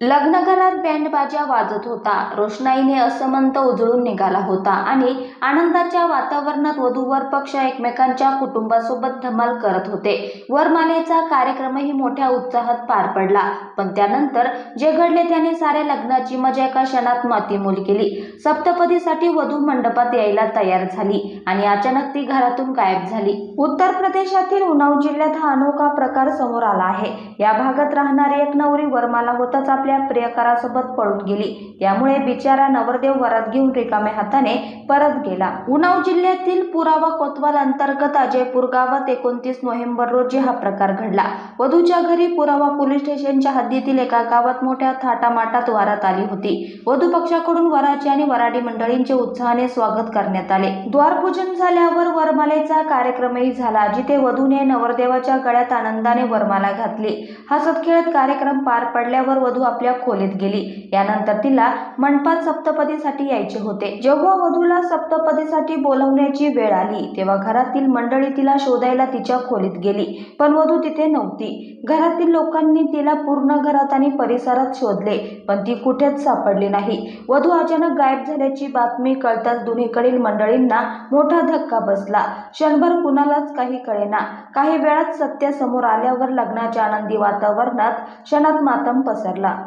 लग्नघरात बँडबाजा वाजत होता, रोषणाईने असमंत उजळून निघाला होता आणि आनंदाच्या वातावरणात वधू-वर पक्ष एकमेकांच्या कुटुंबासोबत धमाल करत होते. वरमालेचा कार्यक्रमही मोठ्या उत्साहात पार पडला, पण त्यानंतर जे घडले त्याने साऱ्या लग्नाची मजा एका क्षणात मातीमोल केली. सप्तपदीसाठी वधू मंडपात यायला तयार झाली आणि अचानक ती घरातून गायब झाली. उत्तर प्रदेशातील उन्नाव जिल्ह्यात हा अनोखा प्रकार समोर आला आहे. या भागात राहणारी एक नवरी वरमाला होताच आपल्या प्रियकरासोबत पळून गेली. त्यामुळे बिचारा नवरदेव वरात घेऊन रिकाम्या हाताने परत गेला. उन्नाव जिल्ह्यातील पुरावा कोतवाल अंतर्गत अजयपूर गावात 29 नोव्हेंबर रोजी हा प्रकार घडला. वधूच्या घरी पुरावा पोलीस स्टेशनच्या हद्दीतील एका गावात मोठ्या थाटामाटात वरात आली होती. वधू पक्षाकडून वराचे आणि वराडी मंडळींचे उत्साहाने स्वागत करण्यात आले. द्वारपूजन झाल्यावर वरमालेचा कार्यक्रमही झाला, जिथे वधूने नवरदेवाच्या गळ्यात आनंदाने वरमाला घातली. हसत खेळत कार्यक्रम पार पडल्यावर वधू आपल्या खोलीत गेली. यानंतर तिला मंडपात सप्तपदीसाठी यायचे होते. जेव्हा वधूला सप्तपदीसाठी बोलवण्याची वेळ आली, तेव्हा घरातील मंडळी तिला शोधायला तिच्या खोलीत गेली, पण वधू तिथे नव्हती. घरातील लोकांनी तिला पूर्ण घरात आणि परिसरात शोधले, पण ती कुठेच सापडली नाही. वधू अचानक गायब झाल्याची बातमी कळताच दोन्हीकडील मंडळींना मोठा धक्का बसला. क्षणभर कुणालाच काही कळेना. काही वेळात सत्य समोर आल्यावर लग्नाच्या आनंदी वातावरणात क्षणात मातम पसरला.